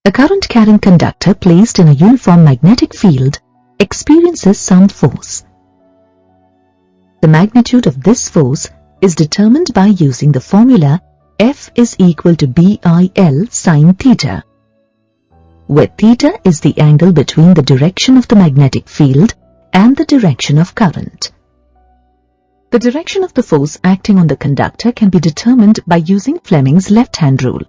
A current-carrying conductor placed in a uniform magnetic field experiences some force. The magnitude of this force is determined by using the formula F is equal to BIL sin theta, where theta is the angle between the direction of the magnetic field and the direction of current. The direction of the force acting on the conductor can be determined by using Fleming's left-hand rule.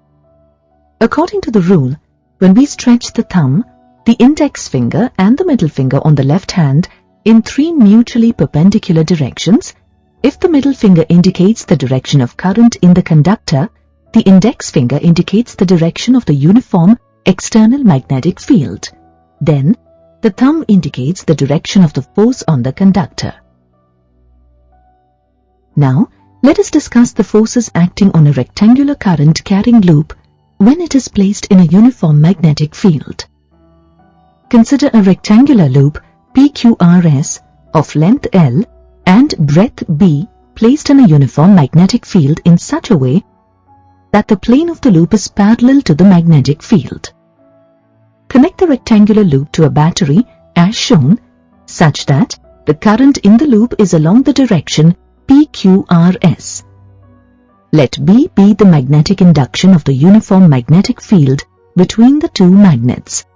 According to the rule, when we stretch the thumb, the index finger and the middle finger on the left hand in three mutually perpendicular directions, if the middle finger indicates the direction of current in the conductor, the index finger indicates the direction of the uniform external magnetic field. Then, the thumb indicates the direction of the force on the conductor. Now, let us discuss the forces acting on a rectangular current-carrying loop when it is placed in a uniform magnetic field. Consider a rectangular loop PQRS of length L and breadth B placed in a uniform magnetic field in such a way that the plane of the loop is parallel to the magnetic field. Connect the rectangular loop to a battery as shown, such that the current in the loop is along the direction PQRS. Let B be the magnetic induction of the uniform magnetic field between the two magnets,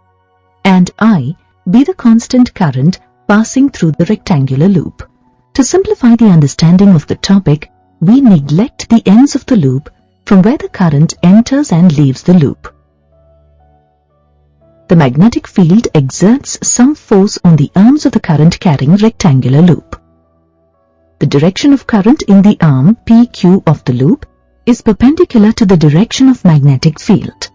and I be the constant current passing through the rectangular loop. To simplify the understanding of the topic, we neglect the ends of the loop from where the current enters and leaves the loop. The magnetic field exerts some force on the arms of the current-carrying rectangular loop. The direction of current in the arm PQ of the loop is perpendicular to the direction of magnetic field.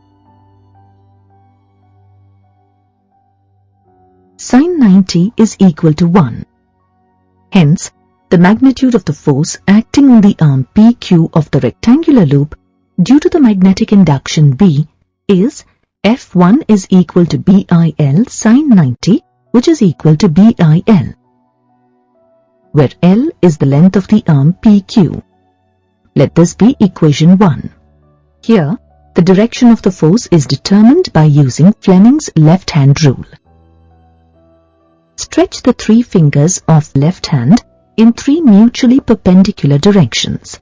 Sin 90 is equal to 1. Hence, the magnitude of the force acting on the arm PQ of the rectangular loop due to the magnetic induction B is F1 is equal to BIL sin 90, which is equal to BIL, where L is the length of the arm PQ. Let this be equation 1. Here, the direction of the force is determined by using Fleming's left-hand rule. Stretch the three fingers of left hand in three mutually perpendicular directions.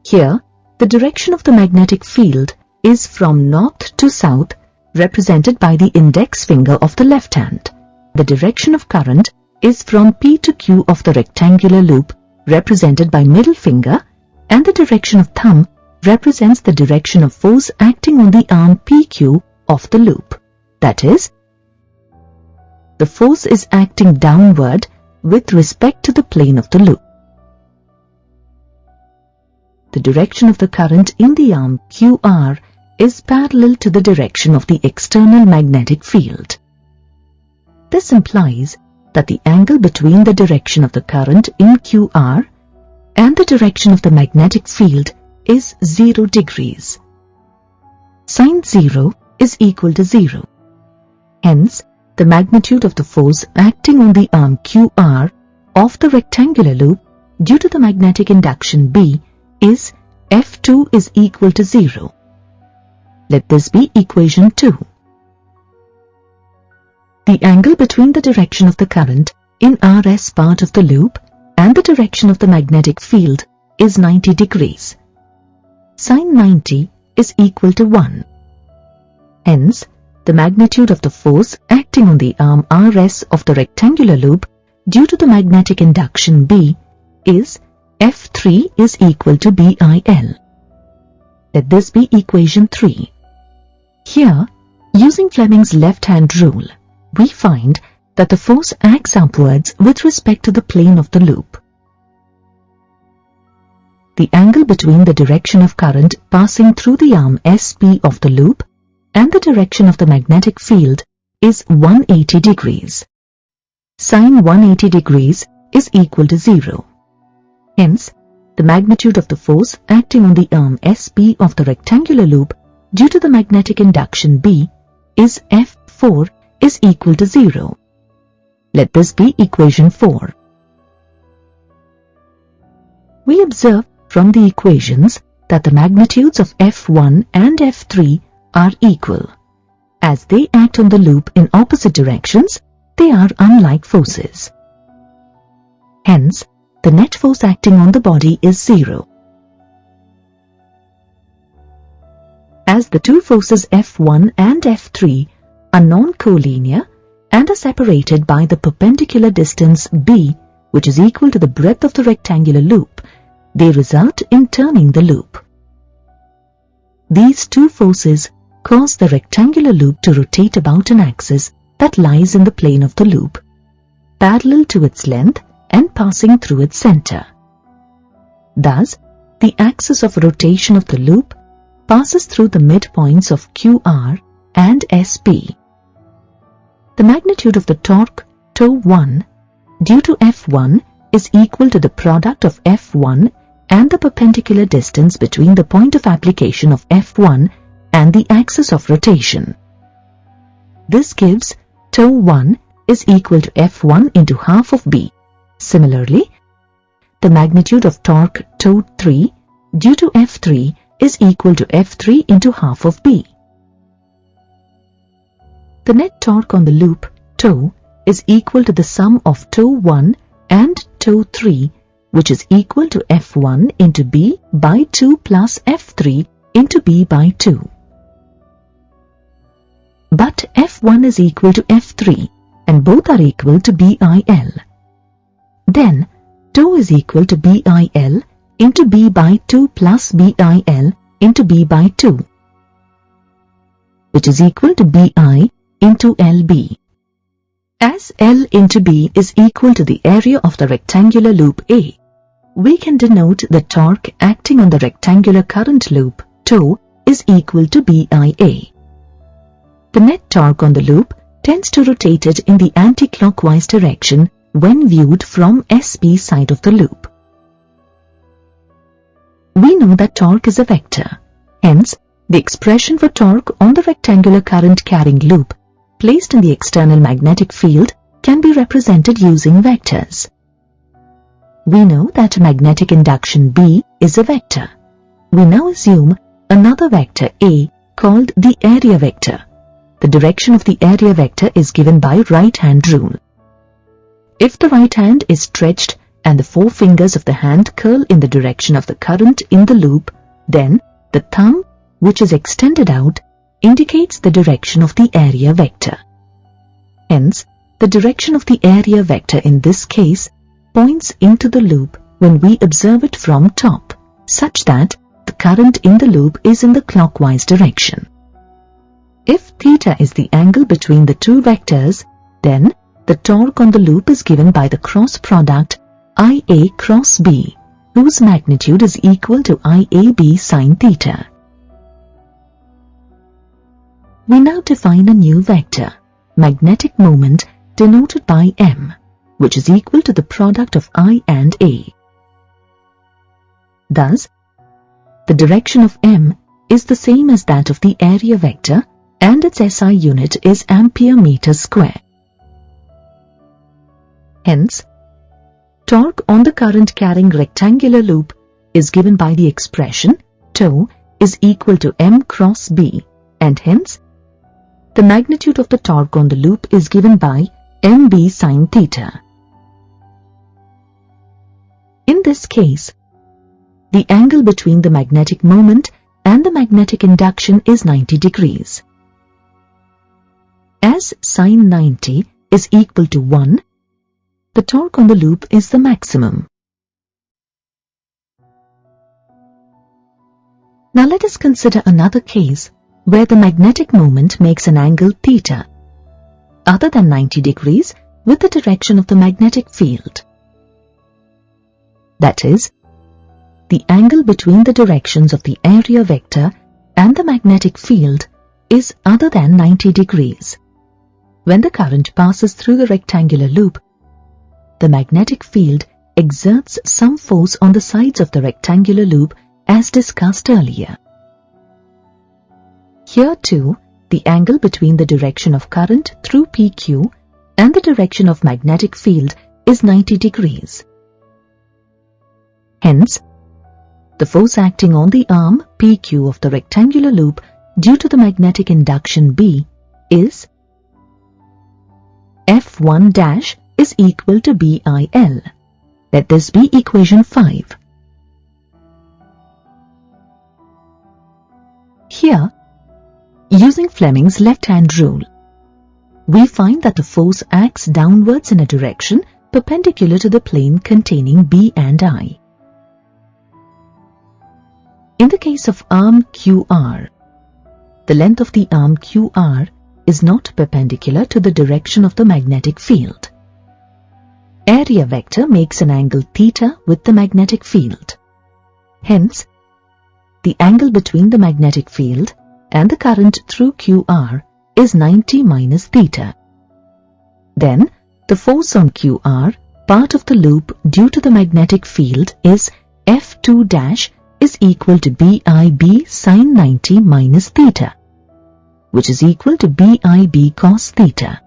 Here, the direction of the magnetic field is from north to south, represented by the index finger of the left hand. The direction of current is from P to Q of the rectangular loop, represented by middle finger, and the direction of thumb represents the direction of force acting on the arm PQ of the loop. That is, the force is acting downward with respect to the plane of the loop. The direction of the current in the arm QR is parallel to the direction of the external magnetic field. This implies that the angle between the direction of the current in QR and the direction of the magnetic field is 0 degrees. Sin 0 is equal to 0. Hence, the magnitude of the force acting on the arm QR of the rectangular loop due to the magnetic induction B is F2 is equal to 0. Let this be equation 2. The angle between the direction of the current in RS part of the loop and the direction of the magnetic field is 90 degrees. Sin 90 is equal to 1. Hence, the magnitude of the force acting on the arm RS of the rectangular loop due to the magnetic induction B is F3 is equal to BIL. Let this be equation 3. Here, using Fleming's left-hand rule, we find that the force acts upwards with respect to the plane of the loop. The angle between the direction of current passing through the arm SP of the loop and the direction of the magnetic field is 180 degrees. Sin 180 degrees is equal to 0. Hence, the magnitude of the force acting on the arm SP of the rectangular loop due to the magnetic induction B is F4 is equal to 0. Let this be equation 4. We observe from the equations that the magnitudes of F1 and F3 are equal. As they act on the loop in opposite directions, they are unlike forces. Hence, the net force acting on the body is 0. As the two forces F1 and F3 are non-collinear and are separated by the perpendicular distance b, which is equal to the breadth of the rectangular loop, they result in turning the loop. These two forces cause the rectangular loop to rotate about an axis that lies in the plane of the loop, parallel to its length and passing through its center. Thus, the axis of rotation of the loop passes through the midpoints of QR and SP. The magnitude of the torque τ1 due to F1 is equal to the product of F1 and the perpendicular distance between the point of application of F1 and the axis of rotation. This gives τ1 is equal to F1 into half of B. Similarly, the magnitude of torque τ3 due to F3 is equal to F3 into half of B. The net torque on the loop τ is equal to the sum of τ1 and τ3, which is equal to F1 into B by 2 plus F3 into B by 2. But F1 is equal to F3 and both are equal to BIL. Then τ is equal to BIL into B by 2 plus BIL into B by 2, which is equal to BI into LB. As L into B is equal to the area of the rectangular loop A, we can denote the torque acting on the rectangular current loop τ is equal to BIA. The net torque on the loop tends to rotate it in the anti-clockwise direction when viewed from SP side of the loop. We know that torque is a vector. Hence, the expression for torque on the rectangular current carrying loop placed in the external magnetic field can be represented using vectors. We know that magnetic induction B is a vector. We now assume another vector A called the area vector. The direction of the area vector is given by right-hand rule. If the right hand is stretched and the four fingers of the hand curl in the direction of the current in the loop, then the thumb, which is extended out, indicates the direction of the area vector. Hence, the direction of the area vector in this case points into the loop when we observe it from top, such that the current in the loop is in the clockwise direction. If theta is the angle between the two vectors, then the torque on the loop is given by the cross product IA cross B, whose magnitude is equal to IAB sin theta. We now define a new vector, magnetic moment, denoted by M, which is equal to the product of I and A. Thus, the direction of M is the same as that of the area vector and its SI unit is ampere meter square. Hence, torque on the current carrying rectangular loop is given by the expression τ is equal to M cross B, and hence the magnitude of the torque on the loop is given by MB sin theta. In this case, the angle between the magnetic moment and the magnetic induction is 90 degrees. As sin 90 is equal to 1, the torque on the loop is the maximum. Now let us consider another case where the magnetic moment makes an angle theta other than 90 degrees with the direction of the magnetic field. That is, the angle between the directions of the area vector and the magnetic field is other than 90 degrees. When the current passes through the rectangular loop, the magnetic field exerts some force on the sides of the rectangular loop as discussed earlier. Here too, the angle between the direction of current through PQ and the direction of magnetic field is 90 degrees. Hence, the force acting on the arm PQ of the rectangular loop due to the magnetic induction B is F1 dash is equal to BIL. Let this be equation 5. Here, using Fleming's left-hand rule, we find that the force acts downwards in a direction perpendicular to the plane containing B and I. In the case of arm QR, the length of the arm QR is not perpendicular to the direction of the magnetic field. Area vector makes an angle theta with the magnetic field. Hence, the angle between the magnetic field and the current through QR is 90 minus theta. Then, the force on QR, part of the loop due to the magnetic field, is F2 dash is equal to BIB sin 90 minus theta, which is equal to BIB cos theta.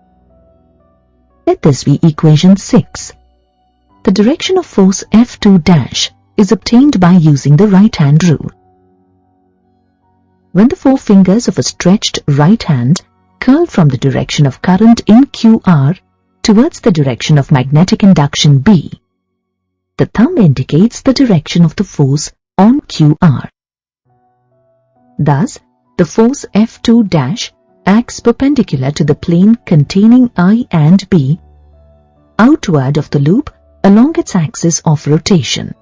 Let this be equation 6. The direction of force F2 dash is obtained by using the right-hand rule. When the four fingers of a stretched right hand curl from the direction of current in QR towards the direction of magnetic induction B, the thumb indicates the direction of the force on QR. Thus, the force F2 dash acts perpendicular to the plane containing I and B, outward of the loop along its axis of rotation.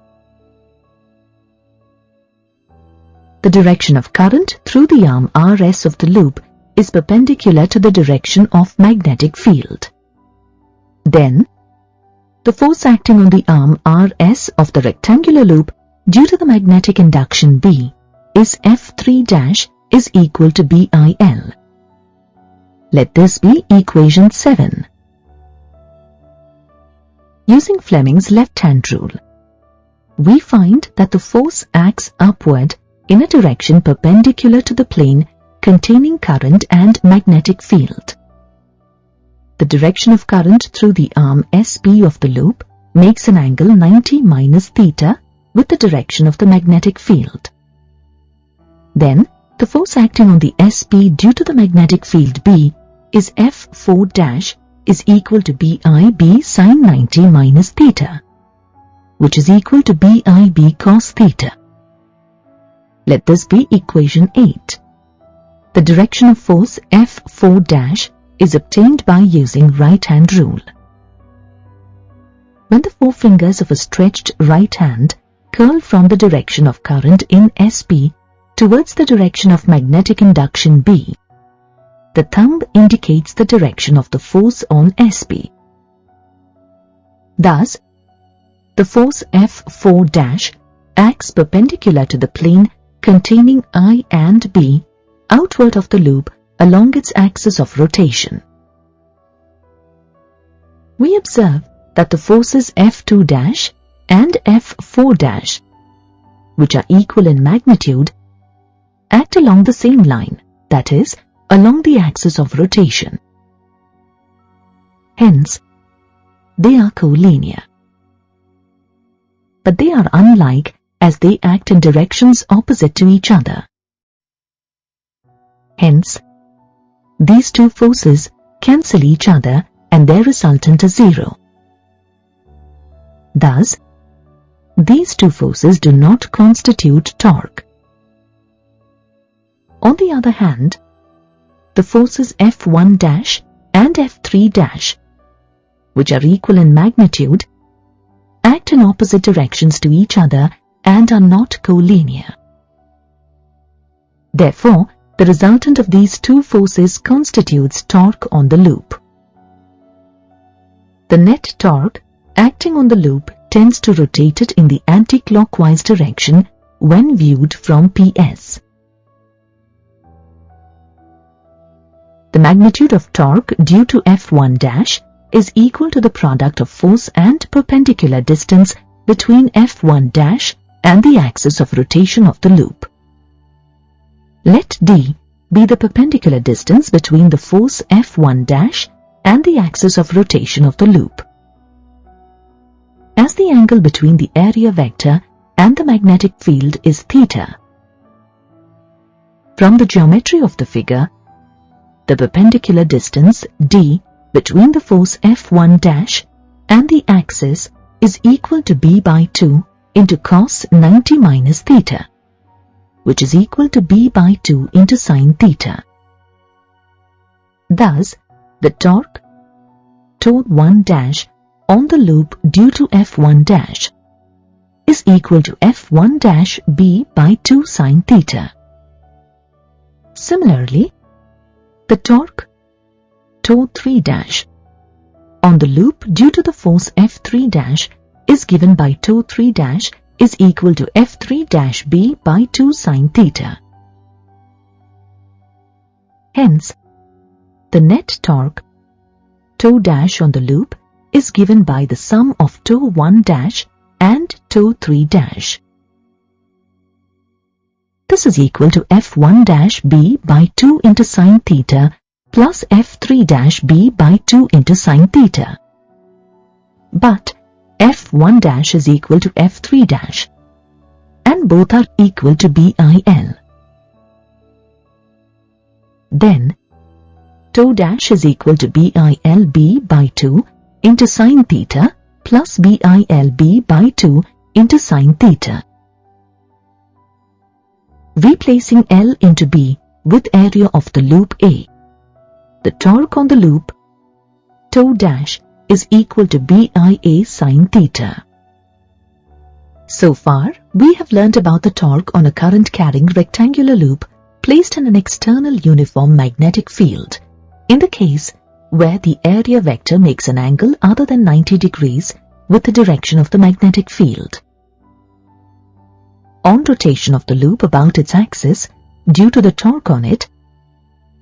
The direction of current through the arm RS of the loop is perpendicular to the direction of magnetic field. Then, the force acting on the arm RS of the rectangular loop due to the magnetic induction B is F3 dash is equal to BIL. Let this be equation 7. Using Fleming's left-hand rule, we find that the force acts upward in a direction perpendicular to the plane containing current and magnetic field. The direction of current through the arm SP of the loop makes an angle 90 minus theta with the direction of the magnetic field. Then, the force acting on the SP due to the magnetic field B is F4 dash is equal to BIB sin 90 minus theta, which is equal to BIB cos theta. Let this be equation 8. The direction of force F4 dash is obtained by using right-hand rule. When the four fingers of a stretched right hand curl from the direction of current in SP towards the direction of magnetic induction B, the thumb indicates the direction of the force on SP. Thus, the force F4 dash acts perpendicular to the plane containing I and B outward of the loop along its axis of rotation. We observe that the forces F2 dash and F4 dash, which are equal in magnitude, act along the same line, that is, along the axis of rotation. Hence, they are collinear. But they are unlike as they act in directions opposite to each other. Hence, these two forces cancel each other and their resultant is 0. Thus, these two forces do not constitute torque. On the other hand, the forces F1 dash and F3 dash, which are equal in magnitude, act in opposite directions to each other and are not collinear. Therefore, the resultant of these two forces constitutes torque on the loop. The net torque acting on the loop tends to rotate it in the anti-clockwise direction when viewed from PS. The magnitude of torque due to F1 dash is equal to the product of force and perpendicular distance between F1 dash and the axis of rotation of the loop. Let D be the perpendicular distance between the force F1 dash and the axis of rotation of the loop. As the angle between the area vector and the magnetic field is theta, from the geometry of the figure, the perpendicular distance d between the force F1' and the axis is equal to b by 2 into cos 90 minus theta, which is equal to b by 2 into sin theta. Thus, the torque T1' on the loop due to F1' is equal to F1' b by 2 sin theta. Similarly, the torque T3' on the loop due to the force F3' is given by T3' is equal to F3' b by 2 sin theta. Hence, the net torque T' on the loop is given by the sum of T1' and T3'. This is equal to F1' b by 2 into sin theta plus F3' b by 2 into sin theta. But F1' is equal to F3' and both are equal to BIL. Then T' is equal to BIL b by 2 into sin theta plus BIL b by 2 into sin theta. Replacing L into B with area of the loop A, the torque on the loop T' is equal to BIA sin theta. So far, we have learnt about the torque on a current-carrying rectangular loop placed in an external uniform magnetic field, in the case where the area vector makes an angle other than 90 degrees with the direction of the magnetic field. On rotation of the loop about its axis, due to the torque on it,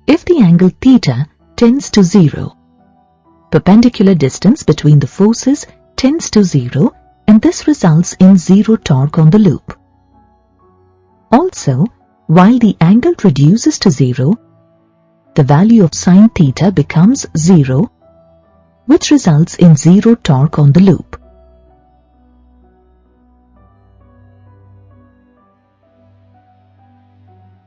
if the angle theta tends to 0, perpendicular distance between the forces tends to 0, and this results in 0 torque on the loop. Also, while the angle reduces to 0, the value of sin theta becomes 0, which results in 0 torque on the loop.